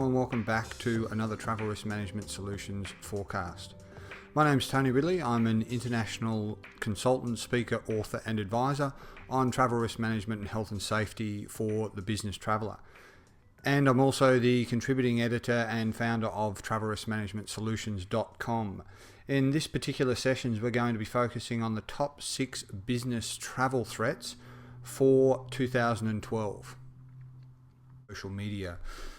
Hello and welcome back to another Travel Risk Management Solutions forecast. My name's Tony Ridley. I'm an international consultant, speaker, author and advisor on travel risk management and health and safety for the business traveller. And I'm also the contributing editor and founder of travelriskmanagementsolutions.com. In this particular sessions, we're going to be focusing on the top 6 business travel threats for 2012. Social media.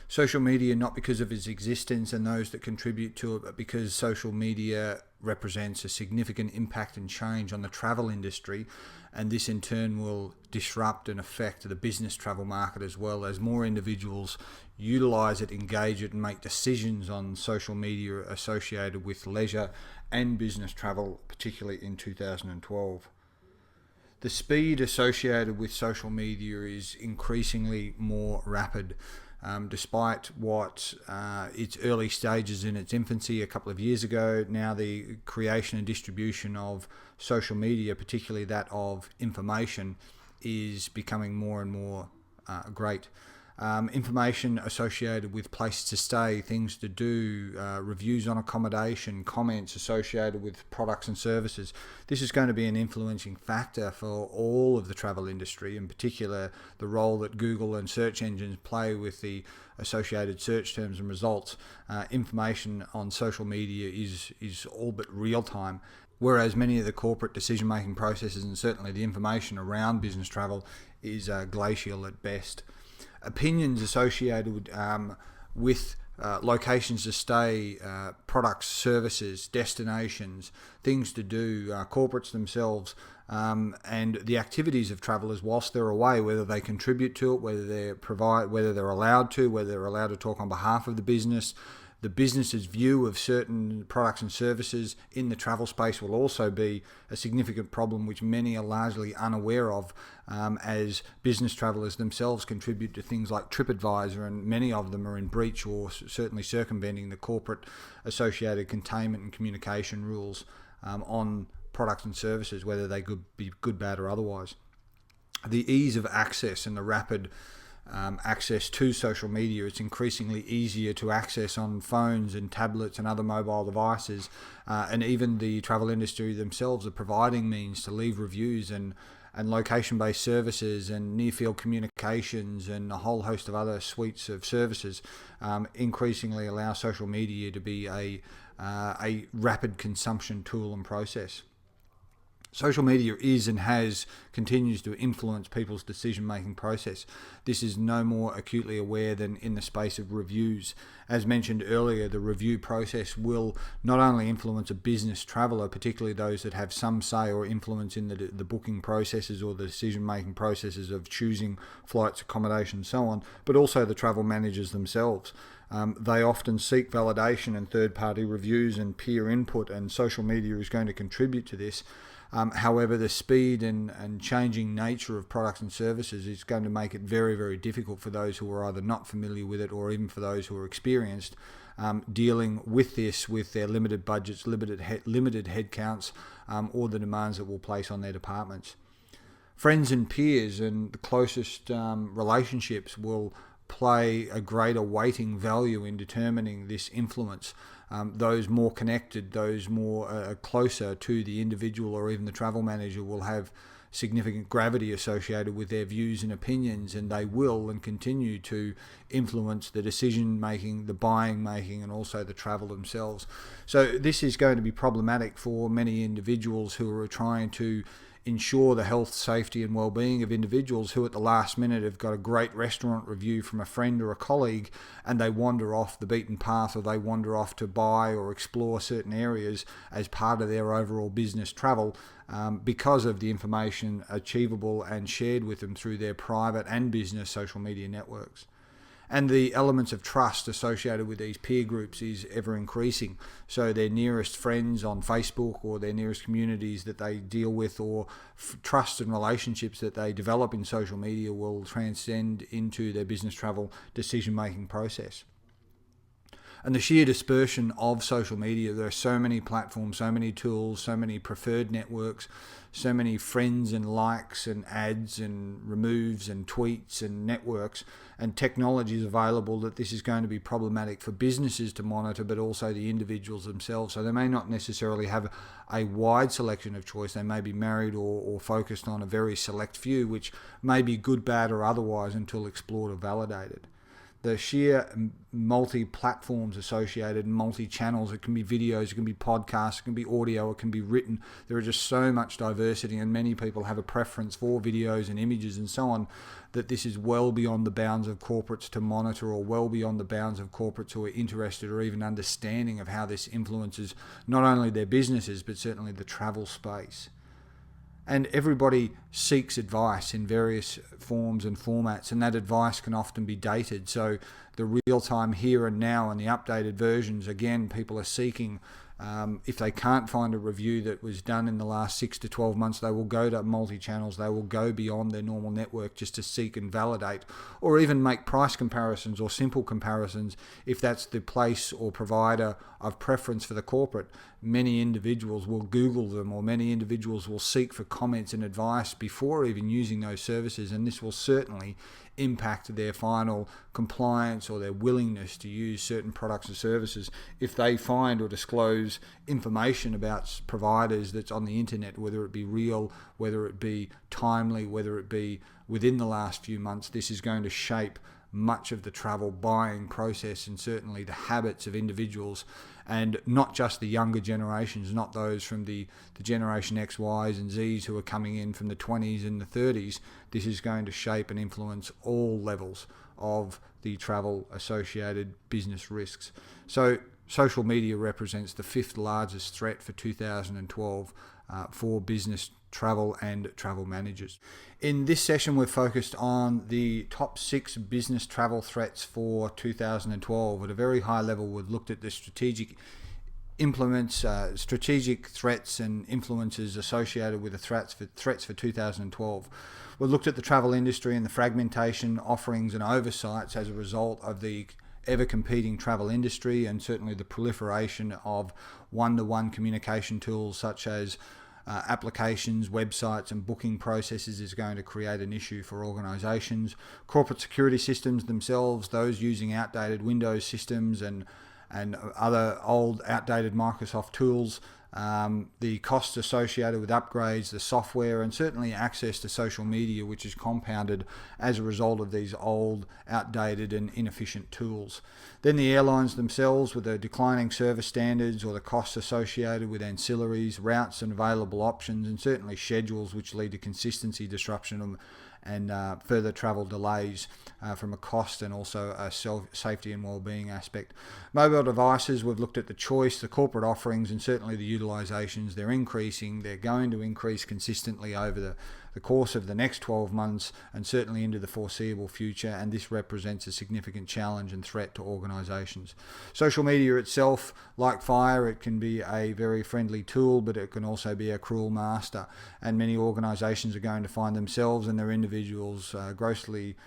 Social media, not because of its existence and those that contribute to it, but because social media represents a significant impact and change on the travel industry, and this in turn will disrupt and affect the business travel market as well, as more individuals utilize it, engage it, and make decisions on social media associated with leisure and business travel, particularly in 2012. The speed associated with social media is increasingly more rapid. Despite what its early stages in its infancy a couple of years ago, now the creation and distribution of social media, particularly that of information, is becoming more and more great. Information associated with places to stay, things to do, reviews on accommodation, comments associated with products and services. This is going to be an influencing factor for all of the travel industry, in particular the role that Google and search engines play with the associated search terms and results. Information on social media is all but real time, whereas many of the corporate decision-making processes and certainly the information around business travel is glacial at best. Opinions associated with locations to stay, products, services, destinations, things to do, corporates themselves, and the activities of travellers whilst they're away, whether they contribute to it, whether they're allowed to talk on behalf of the business's view of certain products and services in the travel space will also be a significant problem which many are largely unaware of, as business travellers themselves contribute to things like TripAdvisor, and many of them are in breach or certainly circumventing the corporate associated containment and communication rules on products and services, whether they could be good, bad or otherwise. The ease of access and the rapid access to social media, it's increasingly easier to access on phones and tablets and other mobile devices, and even the travel industry themselves are providing means to leave reviews and location-based services and near-field communications and a whole host of other suites of services increasingly allow social media to be a rapid consumption tool and process. Social media is and continues to influence people's decision-making process. This is no more acutely aware than in the space of reviews. As mentioned earlier, the review process will not only influence a business traveller, particularly those that have some say or influence in the booking processes or the decision-making processes of choosing flights, accommodation, and so on, but also the travel managers themselves. They often seek validation and third-party reviews and peer input, and social media is going to contribute to this. However, the speed and changing nature of products and services is going to make it very, very difficult for those who are either not familiar with it or even for those who are experienced dealing with this with their limited budgets, limited headcounts, or the demands that we'll place on their departments. Friends and peers and the closest relationships will play a greater weighting value in determining this influence. Those more connected, those more closer to the individual or even the travel manager will have significant gravity associated with their views and opinions, and they will and continue to influence the decision making, the buying making, and also the travel themselves. So this is going to be problematic for many individuals who are trying to ensure the health, safety and well-being of individuals who at the last minute have got a great restaurant review from a friend or a colleague, and they wander off the beaten path, or they wander off to buy or explore certain areas as part of their overall business travel because of the information achievable and shared with them through their private and business social media networks. And the elements of trust associated with these peer groups is ever increasing. So their nearest friends on Facebook or their nearest communities that they deal with, or trust and relationships that they develop in social media, will transcend into their business travel decision-making process. And the sheer dispersion of social media, there are so many platforms, so many tools, so many preferred networks, so many friends and likes and ads and removes and tweets and networks and technologies available, that this is going to be problematic for businesses to monitor, but also the individuals themselves. So they may not necessarily have a wide selection of choice. They may be married or focused on a very select few, which may be good, bad, or otherwise until explored or validated. The sheer multi-platforms associated, multi-channels, it can be videos, it can be podcasts, it can be audio, it can be written. There are just so much diversity, and many people have a preference for videos and images and so on, that this is well beyond the bounds of corporates to monitor, or well beyond the bounds of corporates who are interested or even understanding of how this influences not only their businesses, but certainly the travel space. And everybody seeks advice in various forms and formats, and that advice can often be dated. So the real-time here and now and the updated versions, again, people are seeking. If they can't find a review that was done in the last 6 to 12 months, they will go to multi-channels. They will go beyond their normal network just to seek and validate, or even make price comparisons or simple comparisons if that's the place or provider of preference for the corporate. Many individuals will Google them, or many individuals will seek for comments and advice before even using those services, and this will certainly impact their final compliance or their willingness to use certain products and services if they find or disclose information about providers that's on the internet, whether it be real, whether it be timely, whether it be within the last few months. This is going to shape much of the travel buying process, and certainly the habits of individuals, and not just the younger generations, not those from the generation X, Ys and Zs who are coming in from the 20s and the 30s. This is going to shape and influence all levels of the travel associated business risks. So social media represents the 5th largest threat for 2012 for business travel and travel managers. In this session, we're focused on the top 6 business travel threats for 2012. At a very high level, we've looked at the strategic threats and influences associated with the threats for 2012. We've looked at the travel industry and the fragmentation, offerings and oversights as a result of the ever-competing travel industry, and certainly the proliferation of one-to-one communication tools such as applications, websites and booking processes is going to create an issue for organizations. Corporate security systems themselves, those using outdated Windows systems and other old outdated Microsoft tools, the costs associated with upgrades, the software, and certainly access to social media, which is compounded as a result of these old, outdated and inefficient tools. Then the airlines themselves, with the declining service standards or the costs associated with ancillaries, routes and available options, and certainly schedules which lead to consistency disruption and further travel delays from a cost and also a safety and well-being aspect. Mobile devices, we've looked at the choice, the corporate offerings, and certainly the utilizations. They're increasing. They're going to increase consistently over the course of the next 12 months and certainly into the foreseeable future, and this represents a significant challenge and threat to organizations. Social media itself, like fire, it can be a very friendly tool, but it can also be a cruel master, and many organizations are going to find themselves and their individuals grossly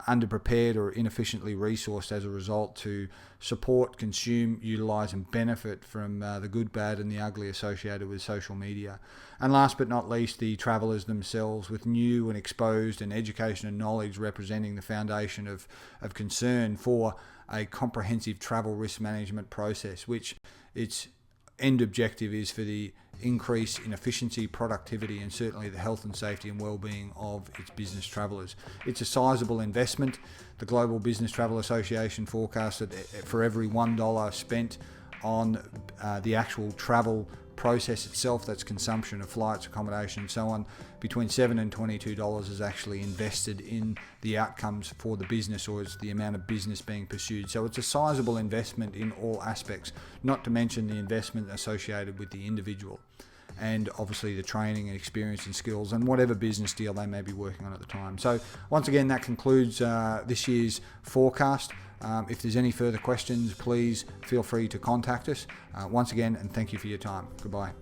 underprepared or inefficiently resourced as a result to support, consume, utilize and benefit from the good, bad and the ugly associated with social media. And last but not least, the travelers themselves, with new and exposed and education and knowledge representing the foundation of concern for a comprehensive travel risk management process, which its end objective is for the increase in efficiency, productivity and certainly the health and safety and well-being of its business travellers. It's a sizable investment. The Global Business Travel Association forecasts that for every $1 spent on the actual travel process itself, that's consumption of flights, accommodation and so on, between $7 and $22 is actually invested in the outcomes for the business, or it's the amount of business being pursued. So it's a sizable investment in all aspects, not to mention the investment associated with the individual and obviously the training and experience and skills and whatever business deal they may be working on at the time. So once again, that concludes this year's forecast. If there's any further questions, please feel free to contact us. Once again, and thank you for your time. Goodbye.